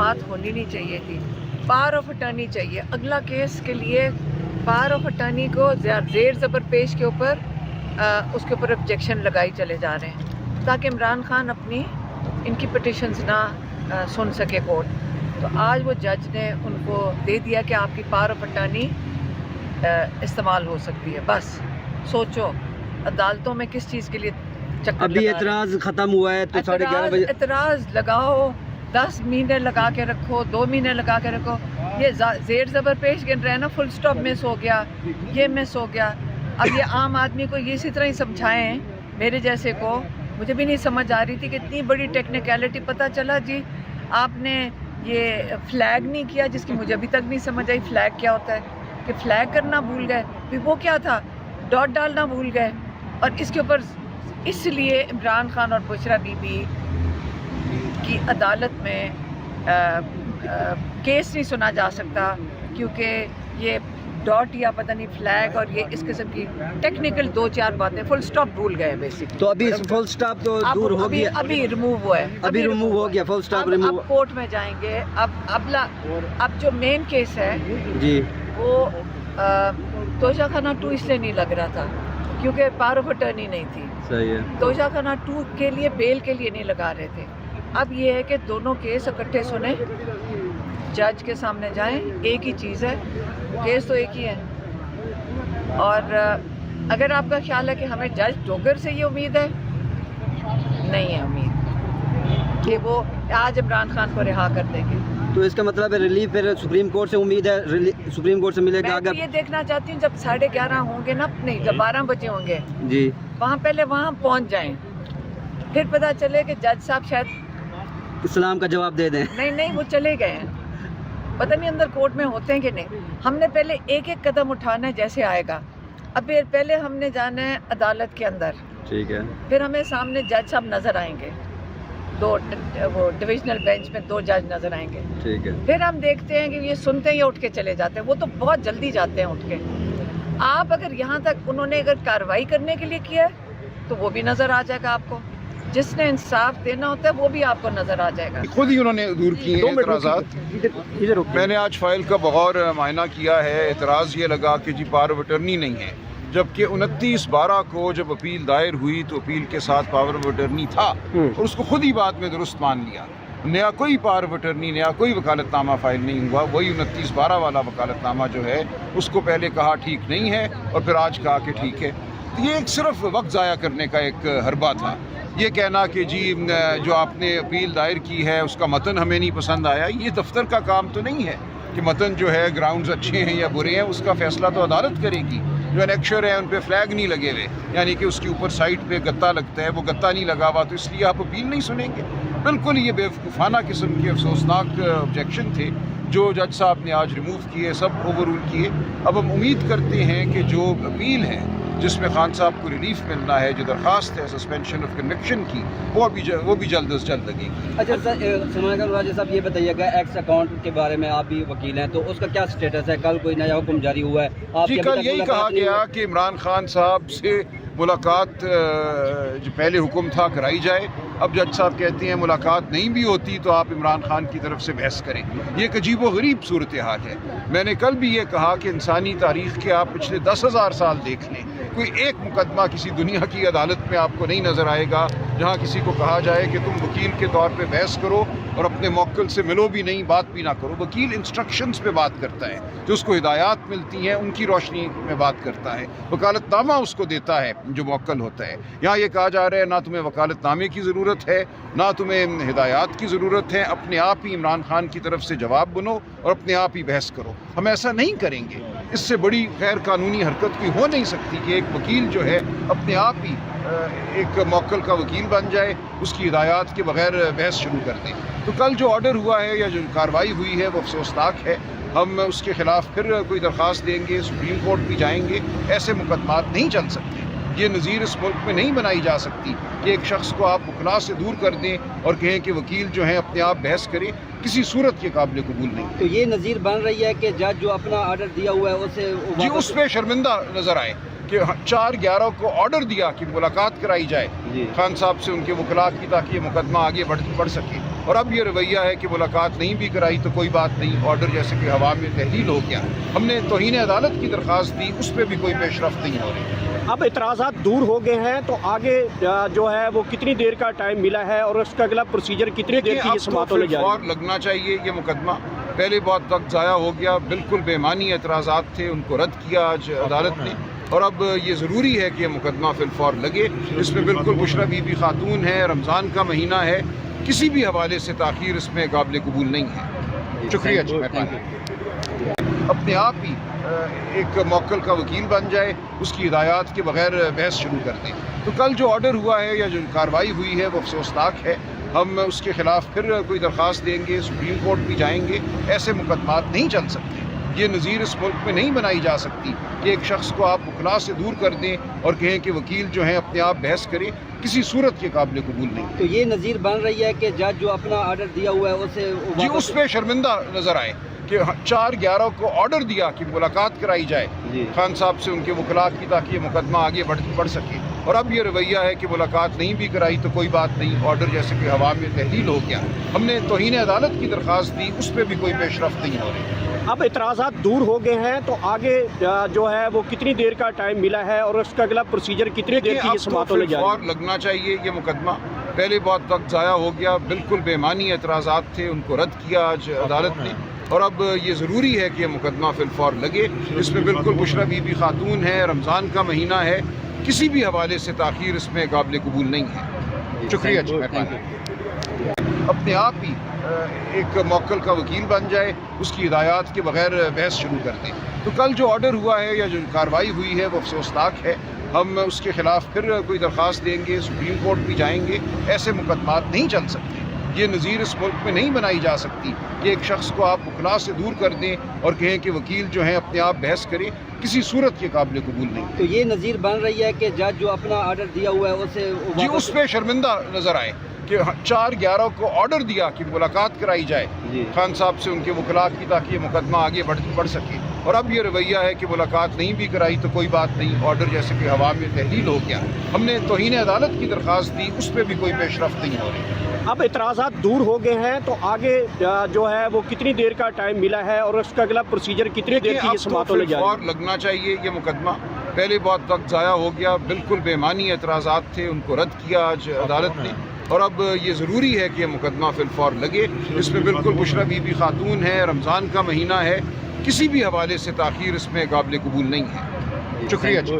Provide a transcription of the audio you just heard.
سماعت ہونی نہیں چاہیے تھی. پاور آف اٹارنی چاہیے. اگلا کیس کے لیے پاور آف اٹارنی کو زیر زبر پیش کے اوپر اس کے اوپر آبجیکشن لگائی چلے جا رہے ہیں تاکہ عمران خان اپنی ان کی پٹیشنز نہ سن سکے کورٹ. تو آج وہ جج نے ان کو دے دیا کہ آپ کی پاور آف اٹارنی استعمال ہو سکتی ہے. بس سوچو عدالتوں میں کس چیز کے لیے چکر. ابھی اعتراض ختم ہوا ہے تو 11:30 بجے اعتراض لگاؤ. 10 مہینے لگا کے رکھو, 2 مہینے لگا کے رکھو. یہ زیر زبر پیش گن رہے ہیں نا, فل سٹاپ مس ہو گیا, یہ مس ہو گیا. اب یہ عام آدمی کو یہ اسی طرح ہی سمجھائیں, میرے جیسے کو. مجھے بھی نہیں سمجھ آ رہی تھی کہ اتنی بڑی ٹیکنیکلٹی. پتہ چلا جی آپ نے یہ فلیگ نہیں کیا, جس کی مجھے ابھی تک نہیں سمجھ آئی فلیگ کیا ہوتا ہے, کہ فلیگ کرنا بھول گئے. پھر وہ کیا تھا, ڈاٹ ڈالنا بھول گئے. اور اس کے اوپر اس لیے عمران خان اور بشرا بی بی کی عدالت میں کیس نہیں سنا جا سکتا, کیونکہ یہ ڈاٹ یا پتہ نہیں فلیگ اور یہ اس قسم کی ٹیکنیکل 2-4 باتیں فل سٹاپ بھول گئے بیسکلی. تو ابھی فل سٹاپ تو دور ہو گیا, ابھی ریموو ہوا ہے, ابھی ریموو ہو گیا فل سٹاپ ریموو. اب کورٹ میں جائیں گے. اب جو مین کیس ہے جی وہ توشہ خانہ 2 اس لیے نہیں لگ رہا تھا کیونکہ پاور آف اٹارنی نہیں تھی. صحیح ہے. توشہ خانہ 2 کے لیے بیل کے لیے نہیں لگا رہے تھے. اب یہ ہے کہ دونوں کیس اکٹھے سنیں, جج کے سامنے جائیں. ایک ہی چیز ہے, کیس تو ایک ہی ہے. اور اگر آپ کا خیال ہے کہ ہمیں جج ڈوگر سے یہ امید ہے, نہیں ہے امید کہ وہ آج عمران خان کو رہا کر دیں گے. تو اس کا مطلب ہے ریلیف پھر سپریم کورٹ سے امید ہے, سپریم کورٹ سے ملے گا. میں یہ دیکھنا چاہتی ہوں جب 11:30 ہوں گے نا, نہیں جب 12 بجے ہوں گے جی, وہاں پہلے وہاں پہنچ جائیں, پھر پتہ چلے کہ جج صاحب شاید اسلام کا جواب دے دیں. نہیں وہ چلے گئے ہیں, پتہ نہیں اندر کورٹ میں ہوتے ہیں کہ نہیں. ہم نے پہلے ایک قدم اٹھانا ہے جیسے آئے گا. اب پہلے ہم نے جانا ہے عدالت کے اندر, ٹھیک ہے. پھر ہمیں سامنے جج صاحب نظر آئیں گے, وہ ڈویژنل بینچ میں 2 جج نظر آئیں گے. ٹھیک ہے. پھر ہم دیکھتے ہیں کہ یہ سنتے ہی اٹھ کے چلے جاتے ہیں. وہ تو بہت جلدی جاتے ہیں اٹھ کے. آپ اگر یہاں تک انہوں نے اگر کارروائی کرنے کے لیے کیا ہے تو وہ بھی نظر آ جائے گا آپ کو. جس نے انصاف دینا ہوتا ہے وہ بھی آپ کو نظر آ جائے گا. خود ہی انہوں نے دور کیے ہیں اعتراضات. میں نے آج فائل کا بغور معائنہ کیا ہے. اعتراض یہ لگا کہ جی پاور آف اٹارنی نہیں ہے, جبکہ 29/12 کو جب اپیل دائر ہوئی تو اپیل کے ساتھ پاور آف اٹارنی تھا, اور اس کو خود ہی بعد میں درست مان لیا. نیا کوئی پاور آف اٹارنی, نیا کوئی وکالت نامہ فائل نہیں ہوا. وہی 29/12 والا وکالت نامہ جو ہے اس کو پہلے کہا ٹھیک نہیں ہے اور پھر آج کہا کہ ٹھیک ہے. یہ ایک صرف وقت ضائع کرنے کا ایک حربہ تھا. یہ کہنا کہ جی جو آپ نے اپیل دائر کی ہے اس کا متن ہمیں نہیں پسند آیا, یہ دفتر کا کام تو نہیں ہے کہ متن جو ہے گراؤنڈز اچھے ہیں یا برے ہیں, اس کا فیصلہ تو عدالت کرے گی. جو انیکشر ہیں ان پہ فلیگ نہیں لگے ہوئے, یعنی کہ اس کے اوپر سائٹ پہ گتا لگتا ہے, وہ گتا نہیں لگا ہوا, تو اس لیے آپ اپیل نہیں سنیں گے. بالکل یہ بیوقوفانہ قسم کے افسوسناک آبجیکشن تھے جو جج صاحب نے آج ریموو کیے, سب اوور رول کیے. اب ہم امید کرتے ہیں کہ جو اپیل ہے جس میں خان صاحب کو ریلیف ملنا ہے, جو درخواست ہے سسپینشن آف کنوکشن کی, وہ بھی جلد از جلد لگے گی. اچھا سر, سماجہ راجہ صاحب یہ بتائیے گا ایکس اکاؤنٹ کے بارے میں, آپ بھی وکیل ہیں, تو اس کا کیا سٹیٹس ہے؟ کل کوئی نیا حکم جاری ہوا ہے؟ جی کل یہی کہا گیا کہ عمران خان صاحب سے ملاقات جو پہلے حکم تھا کرائی جائے. اب جج صاحب کہتے ہیں ملاقات نہیں بھی ہوتی تو آپ عمران خان کی طرف سے بحث کریں. یہ ایک عجیب و غریب صورتحال ہے. میں نے کل بھی یہ کہا کہ انسانی تاریخ کے آپ پچھلے 10,000 سال دیکھ لیں, کوئی ایک مقدمہ کسی دنیا کی عدالت میں آپ کو نہیں نظر آئے گا جہاں کسی کو کہا جائے کہ تم وکیل کے طور پہ بحث کرو اور اپنے موکل سے ملو بھی نہیں, بات بھی نہ کرو. وکیل انسٹرکشنز پہ بات کرتا ہے, جو اس کو ہدایات ملتی ہیں ان کی روشنی میں بات کرتا ہے. وکالت نامہ اس کو دیتا ہے جو موکل ہوتا ہے. یہاں یہ کہا جا رہا ہے نہ تمہیں وکالت نامے کی ضرورت ہے, نہ تمہیں ہدایات کی ضرورت ہے, اپنے آپ ہی عمران خان کی طرف سے جواب بنو اور اپنے آپ ہی بحث کرو. ہم ایسا نہیں کریں گے. اس سے بڑی غیر قانونی حرکت کوئی ہو نہیں سکتی کہ ایک وکیل جو ہے اپنے آپ ہی ایک موکل کا وکیل بن جائے, اس کی ہدایات کے بغیر بحث شروع کر دیں. تو کل جو آرڈر ہوا ہے یا جو کارروائی ہوئی ہے وہ افسوسناک ہے. ہم اس کے خلاف پھر کوئی درخواست دیں گے, سپریم کورٹ بھی جائیں گے. ایسے مقدمات نہیں چل سکتے. یہ نظیر اس ملک میں نہیں بنائی جا سکتی کہ ایک شخص کو آپ وکلا سے دور کر دیں اور کہیں کہ وکیل جو ہیں اپنے آپ بحث کرے. کسی صورت کے قابل قبول نہیں. تو یہ نظیر بن رہی ہے کہ جج جو اپنا آرڈر دیا ہوا ہے اسے جی اس پہ شرمندہ نظر آئے کہ 4/11 کو آرڈر دیا کہ ملاقات کرائی جائے خان صاحب سے ان کے وکلا کی, تاکہ یہ مقدمہ آگے بڑھ سکے. اور اب یہ رویہ ہے کہ ملاقات نہیں بھی کرائی تو کوئی بات نہیں، آرڈر جیسے کہ ہوا میں تحلیل ہو گیا، ہم نے توہین عدالت کی درخواست دی، اس پہ بھی کوئی پیش رفت نہیں ہو رہی۔ اب اعتراضات دور ہو گئے ہیں تو آگے جو ہے وہ کتنی دیر کا ٹائم ملا ہے اور اس کا اگلا پروسیجر کتنی دیر کی یہ سماعت ہونے جا رہی ہے؟ اور لگنا چاہیے یہ مقدمہ، پہلے بہت وقت ضائع ہو گیا، بالکل بے معنی اعتراضات تھے، ان کو رد کیا آج عدالت نے، اور اب یہ ضروری ہے کہ یہ مقدمہ فی الفور لگے۔ اس میں بالکل بشرا بی بی خاتون ہے، رمضان کا مہینہ ہے، کسی بھی حوالے سے تاخیر اس میں قابل قبول نہیں ہے۔ شکریہ جی، اپنے آپ ہی ایک موکل کا وکیل بن جائے، اس کی ہدایات کے بغیر بحث شروع کر دیں۔ تو کل جو آرڈر ہوا ہے یا جو کارروائی ہوئی ہے وہ افسوسناک ہے، ہم اس کے خلاف پھر کوئی درخواست دیں گے، سپریم کورٹ بھی جائیں گے۔ ایسے مقدمات نہیں چل سکتے، یہ نظیر اس ملک میں نہیں بنائی جا سکتی کہ ایک شخص کو آپ وکلا سے دور کر دیں اور کہیں کہ وکیل جو ہیں اپنے آپ بحث کریں، کسی صورت کے قابل قبول نہیں۔ تو یہ نظیر بن رہی ہے کہ جج جو اپنا آرڈر دیا ہوا ہے اسے جی اس پہ شرمندہ نظر آئے کہ 4/11 کو آرڈر دیا کہ ملاقات کرائی جائے خان صاحب سے، ان کے وکلاء کی، تاکہ یہ مقدمہ آگے بڑھ سکے، اور اب یہ رویہ ہے کہ ملاقات نہیں بھی کرائی تو کوئی بات نہیں، آرڈر جیسے کہ ہوا میں تحلیل ہو گیا، ہم نے توہین عدالت کی درخواست دی، اس پہ بھی کوئی پیش رفت نہیں ہو رہی۔ اب اعتراضات دور ہو گئے ہیں تو آگے جو ہے وہ کتنی دیر کا ٹائم ملا ہے اور اس کا اگلا پروسیجر کتنی دیر کی یہ سماعت ہونے جا رہی ہے؟ اور لگنا چاہیے یہ مقدمہ، پہلے بہت وقت ضائع ہو گیا، بالکل بے معنی اعتراضات تھے، ان کو رد کیا آج عدالت نے، اور اب یہ ضروری ہے کہ یہ مقدمہ فی الفور لگے۔ اس میں بالکل بشرا بی بی خاتون ہے، رمضان کا مہینہ ہے، کسی بھی حوالے سے تاخیر اس میں قابل قبول نہیں ہے۔ شکریہ جی، اپنے آپ ہی ایک موکل کا وکیل بن جائے، اس کی ہدایات کے بغیر بحث شروع کر دیں۔ تو کل جو آرڈر ہوا ہے یا جو کارروائی ہوئی ہے وہ افسوسناک ہے، ہم اس کے خلاف پھر کوئی درخواست دیں گے، سپریم کورٹ بھی جائیں گے۔ ایسے مقدمات نہیں چل سکتے، یہ نظیر اس ملک میں نہیں بنائی جا سکتی کہ ایک شخص کو آپ وکلا سے دور کر دیں اور کہیں کہ وکیل جو ہیں اپنے آپ بحث کریں، کسی صورت کے قابل قبول نہیں۔ تو یہ نظیر بن رہی ہے کہ جج جو اپنا آرڈر دیا ہوا ہے اسے جی اس پہ شرمندہ نظر آئے کہ 4/11 کو آرڈر دیا کہ ملاقات کرائی جائے خان صاحب سے، ان کے وکلاء کی، تاکہ یہ مقدمہ آگے بڑھ سکے، اور اب یہ رویہ ہے کہ ملاقات نہیں بھی کرائی تو کوئی بات نہیں، آرڈر جیسے کہ ہوا میں تحلیل ہو گیا، ہم نے توہین عدالت کی درخواست دی، اس پہ بھی کوئی پیش رفت نہیں ہو رہی۔ اب اعتراضات دور ہو گئے ہیں تو آگے جو ہے وہ کتنی دیر کا ٹائم ملا ہے اور اس کا اگلا پروسیجر کتنی دیر کی یہ سماعت ہونے جا رہی ہے؟ اور لگنا چاہیے یہ مقدمہ، پہلے بہت وقت ضائع ہو گیا، بالکل بے معنی اعتراضات تھے، ان کو رد کیا آج عدالت نے، اور اب یہ ضروری ہے کہ یہ مقدمہ فی الفور لگے۔ اس میں بالکل بشرا بی بی خاتون ہے، رمضان کا مہینہ ہے، کسی بھی حوالے سے تاخیر اس میں قابل قبول نہیں ہے۔ شکریہ جی۔